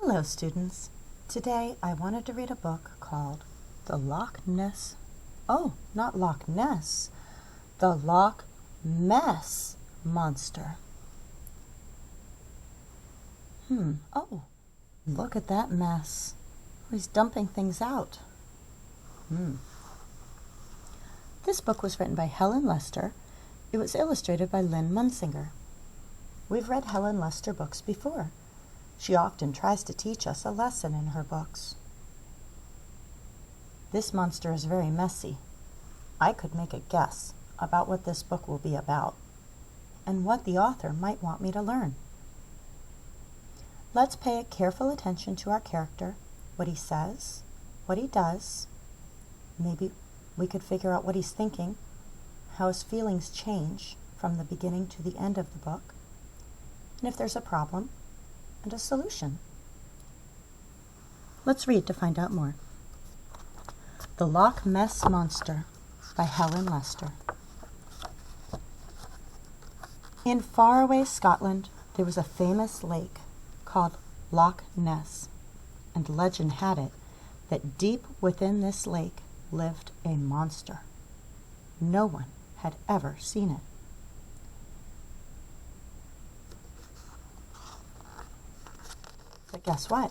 Hello, students. Today I wanted to read a book called The Loch Ness. Oh, not Loch Ness. The Loch Mess Monster. Oh, look at that mess. He's dumping things out. This book was written by Helen Lester. It was illustrated by Lynn Munsinger. We've read Helen Lester books before. She often tries to teach us a lesson in her books. This monster is very messy. I could make a guess about what this book will be about and what the author might want me to learn. Let's pay careful attention to our character, what he says, what he does. Maybe we could figure out what he's thinking, how his feelings change from the beginning to the end of the book, and if there's a problem and a solution. Let's read to find out more. The Loch Ness Monster by Helen Lester. In faraway Scotland, there was a famous lake called Loch Ness, and legend had it that deep within this lake lived a monster. No one had ever seen it. But guess what?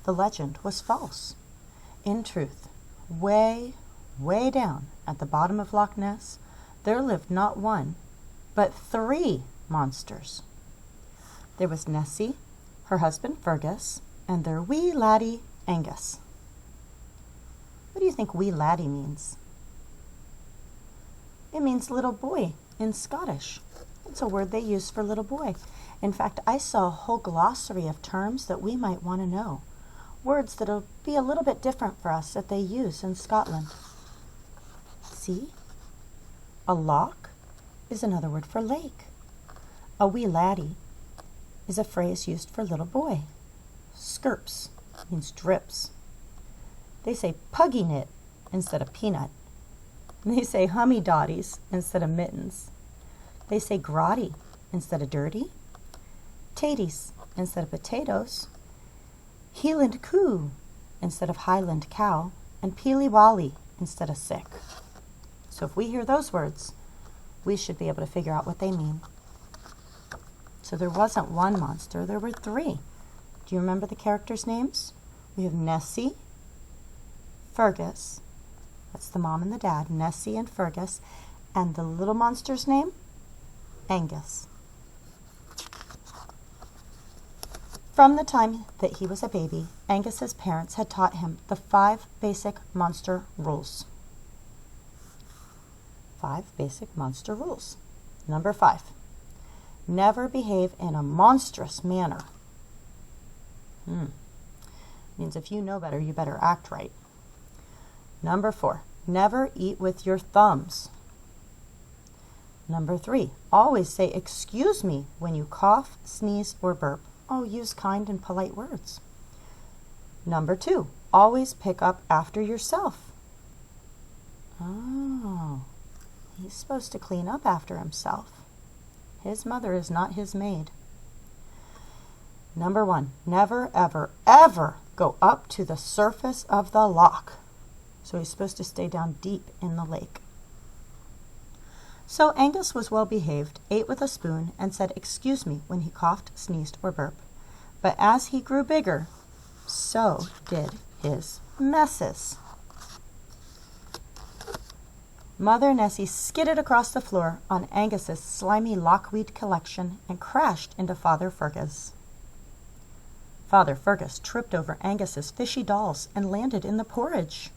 The legend was false. In truth, way, way down at the bottom of Loch Ness, there lived not one, but 3 monsters. There was Nessie, her husband Fergus, and their wee laddie Angus. What do you think wee laddie means? It means little boy in Scottish. It's a word they use for little boy. In fact, I saw a whole glossary of terms that we might want to know. Words that'll be a little bit different for us that they use in Scotland. See? A loch is another word for lake. A wee laddie is a phrase used for little boy. Skirps means drips. They say puggy knit instead of peanut. They say hummy dotties instead of mittens. They say grotty instead of dirty. Taties instead of potatoes. Hieland coo instead of Highland cow. And peely wally instead of sick. So if we hear those words, we should be able to figure out what they mean. So there wasn't one monster, there were 3. Do you remember the characters' names? We have Nessie, Fergus, that's the mom and the dad, Nessie and Fergus, and the little monster's name? Angus. From the time that he was a baby, Angus's parents had taught him the 5 basic monster rules. 5 basic monster rules. Number 5. Never behave in a monstrous manner. Means if you know better, you better act right. Number 4. Never eat with your thumbs. Number 3. Always say excuse me when you cough, sneeze, or burp. Oh, use kind and polite words. Number 2. Always pick up after yourself. Oh, he's supposed to clean up after himself. His mother is not his maid. Number 1. Never, ever, ever go up to the surface of the loch. So he's supposed to stay down deep in the lake. So Angus was well behaved, ate with a spoon, and said excuse me when he coughed, sneezed, or burped. But as he grew bigger, so did his messes. Mother Nessie skidded across the floor on Angus's slimy lochweed collection and crashed into Father Fergus. Father Fergus tripped over Angus's fishy dolls and landed in the porridge.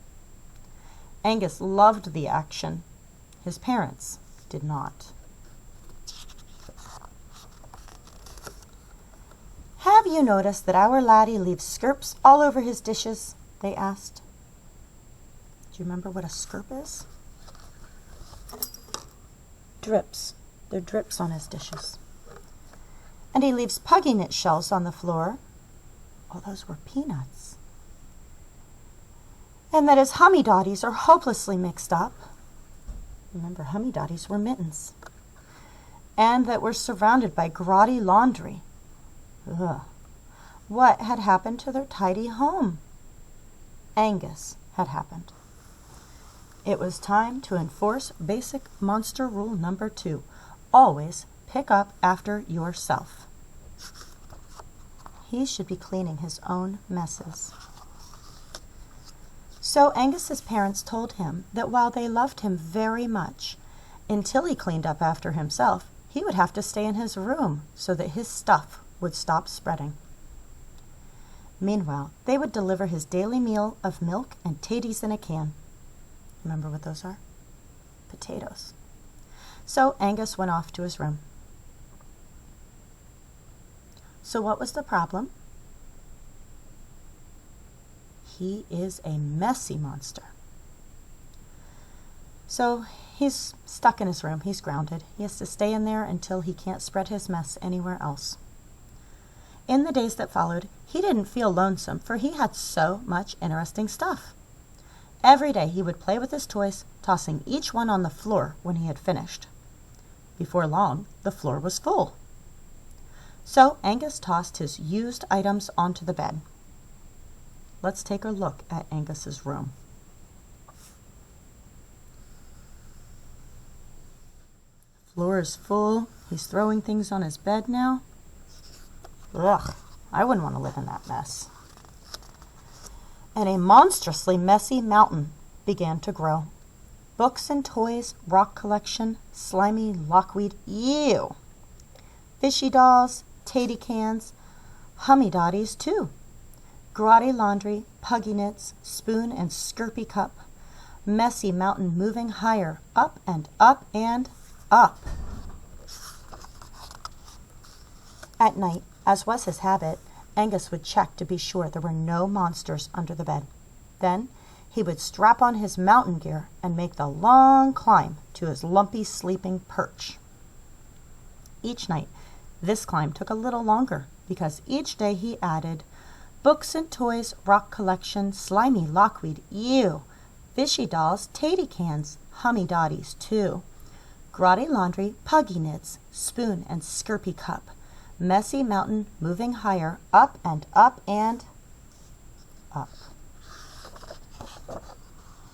Angus loved the action. His parents did not. Have you noticed that our laddie leaves skirps all over his dishes? They asked. Do you remember what a skirp is? Drips. They're drips on his dishes. And he leaves puggy knit shells on the floor. Oh, those were peanuts. And that his hummy dotties are hopelessly mixed up. Remember, hummy dotties were mittens. And that we're surrounded by grotty laundry. Ugh. What had happened to their tidy home? Angus had happened. It was time to enforce basic monster rule number 2. Always pick up after yourself. He should be cleaning his own messes. So Angus's parents told him that while they loved him very much, until he cleaned up after himself, he would have to stay in his room so that his stuff would stop spreading. Meanwhile, they would deliver his daily meal of milk and taties in a can. Remember what those are? Potatoes. So Angus went off to his room. So what was the problem? He is a messy monster. So he's stuck in his room. He's grounded. He has to stay in there until he can't spread his mess anywhere else. In the days that followed, he didn't feel lonesome, for he had so much interesting stuff. Every day he would play with his toys, tossing each one on the floor when he had finished. Before long, the floor was full. So Angus tossed his used items onto the bed. Let's take a look at Angus's room. Floor is full. He's throwing things on his bed now. Ugh, I wouldn't want to live in that mess. And a monstrously messy mountain began to grow. Books and toys, rock collection, slimy lockweed, ew. Fishy dolls, tatty cans, hummy dotties too. Grotty laundry, puggy knits, spoon and skirpy cup. Messy mountain moving higher, up and up and up. At night, as was his habit, Angus would check to be sure there were no monsters under the bed. Then he would strap on his mountain gear and make the long climb to his lumpy sleeping perch. Each night, this climb took a little longer because each day he added books and toys, rock collection, slimy lockweed, ew, fishy dolls, tatty cans, hummy dotties too, grotty laundry, puggy knits, spoon and skirpy cup, messy mountain moving higher, up and up and up.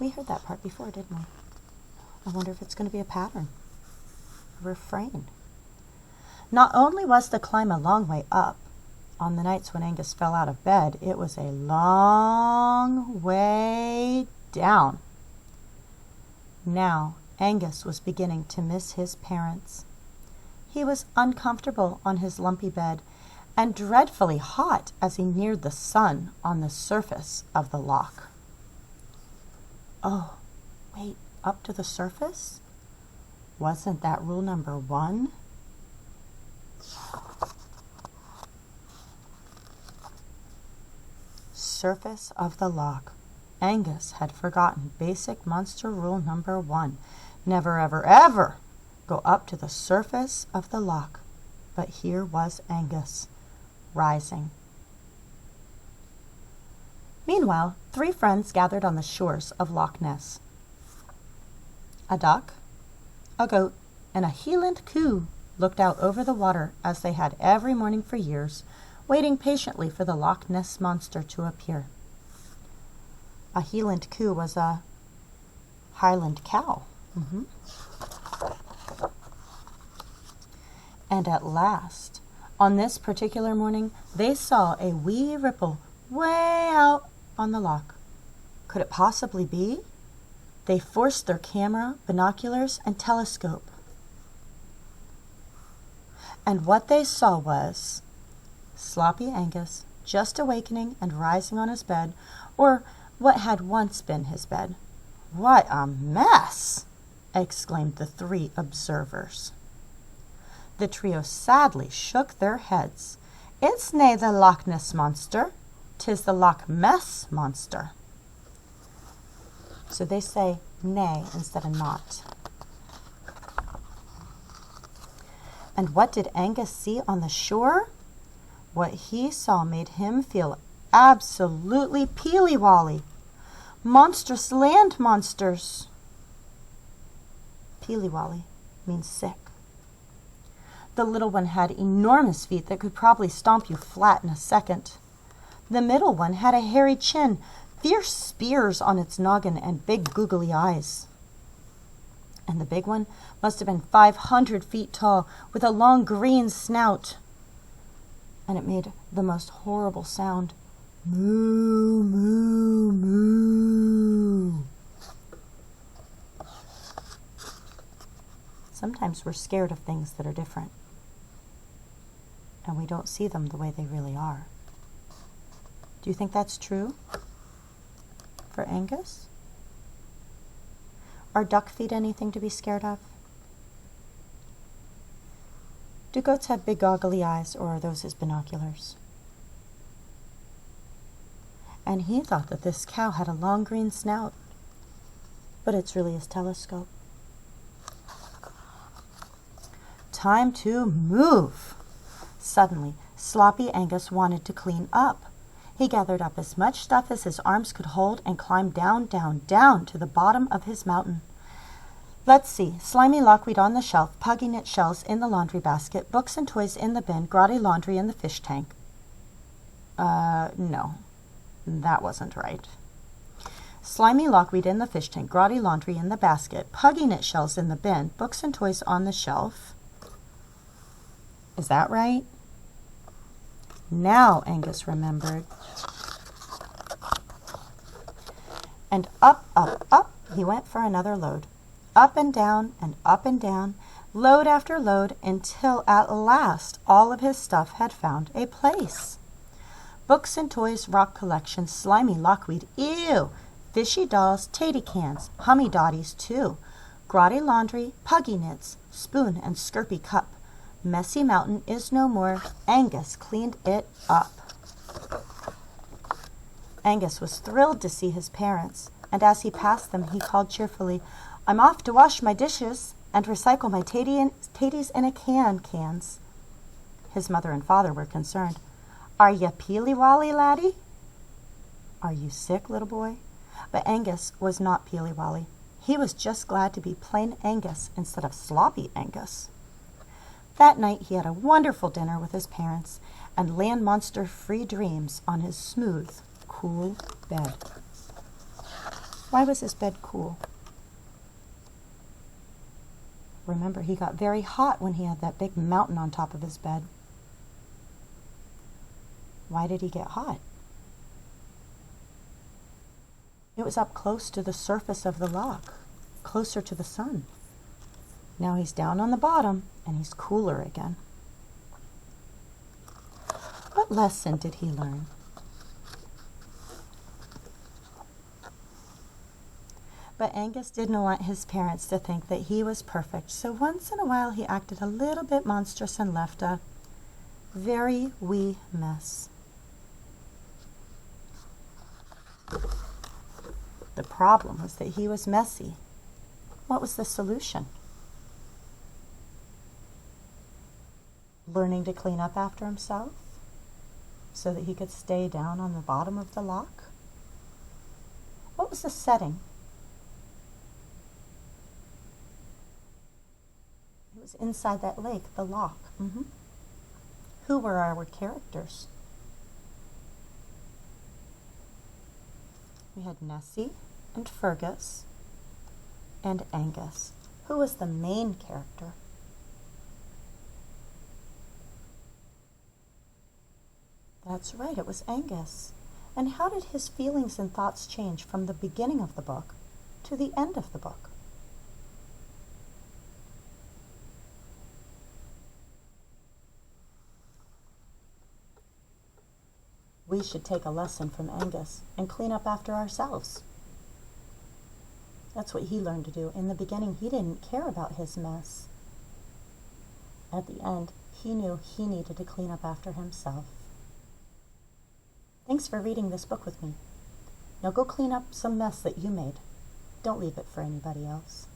We heard that part before, didn't we? I wonder if it's going to be a pattern, a refrain. Not only was the climb a long way up, on the nights when Angus fell out of bed, it was a long way down. Now, Angus was beginning to miss his parents. He was uncomfortable on his lumpy bed and dreadfully hot as he neared the sun on the surface of the loch. Oh, wait, up to the surface? Wasn't that rule number 1? Surface of the loch. Angus had forgotten basic monster rule number 1. Never, ever, ever go up to the surface of the loch. But here was Angus, rising. Meanwhile, 3 friends gathered on the shores of Loch Ness. A duck, a goat, and a Helen coo looked out over the water as they had every morning for years, waiting patiently for the Loch Ness monster to appear. A Hieland coo was a Highland cow. And at last, on this particular morning, they saw a wee ripple way out on the loch. Could it possibly be? They forced their camera, binoculars, and telescope. And what they saw was Sloppy Angus, just awakening and rising on his bed, or what had once been his bed. "What a mess!" exclaimed the 3 observers. The trio sadly shook their heads. "It's nae the Loch Ness monster, 'tis the Loch Mess monster." So they say nay instead of not. And what did Angus see on the shore? What he saw made him feel absolutely peely-wally. Monstrous land monsters. Peely-wally means sick. The little one had enormous feet that could probably stomp you flat in a second. The middle one had a hairy chin, fierce spears on its noggin, and big googly eyes. And the big one must have been 500 feet tall, with a long green snout. And it made the most horrible sound. Moo, moo, moo. Sometimes we're scared of things that are different, and we don't see them the way they really are. Do you think that's true for Angus? Are duck feet anything to be scared of? Do goats have big goggly eyes, or are those his binoculars? And he thought that this cow had a long green snout, but it's really his telescope. Time to move! Suddenly, Sloppy Angus wanted to clean up. He gathered up as much stuff as his arms could hold and climbed down, down, down to the bottom of his mountain. Let's see, slimy lockweed on the shelf, puggy knit shells in the laundry basket, books and toys in the bin, grotty laundry in the fish tank. No, that wasn't right. Slimy lockweed in the fish tank, grotty laundry in the basket, puggy knit shells in the bin, books and toys on the shelf. Is that right? Now Angus remembered. And up, up, up, he went for another load. Up and down, load after load, until at last all of his stuff had found a place. Books and toys, rock collection, slimy lockweed, ew, fishy dolls, tatty cans, hummy dotties too, grotty laundry, puggy knits, spoon and skirpy cup. Messy mountain is no more. Angus cleaned it up. Angus was thrilled to see his parents, and as he passed them, he called cheerfully, "I'm off to wash my dishes and recycle my taties in a cans." His mother and father were concerned. "Are you peely-wally, laddie?" "Are you sick, little boy?" But Angus was not peely-wally. He was just glad to be plain Angus instead of sloppy Angus. That night he had a wonderful dinner with his parents and land monster-free dreams on his smooth, cool bed. Why was his bed cool? Remember, he got very hot when he had that big mountain on top of his bed. Why did he get hot? It was up close to the surface of the loch, closer to the sun. Now he's down on the bottom, and he's cooler again. What lesson did he learn? But Angus didn't want his parents to think that he was perfect, so once in a while he acted a little bit monstrous and left a very wee mess. The problem was that he was messy. What was the solution? Learning to clean up after himself so that he could stay down on the bottom of the loch? What was the setting? It was inside that lake, the Loch. Who were our characters? We had Nessie and Fergus and Angus. Who was the main character? That's right, it was Angus. And how did his feelings and thoughts change from the beginning of the book to the end of the book? We should take a lesson from Angus and clean up after ourselves. That's what he learned to do. In the beginning, he didn't care about his mess. At the end, he knew he needed to clean up after himself. Thanks for reading this book with me. Now go clean up some mess that you made. Don't leave it for anybody else.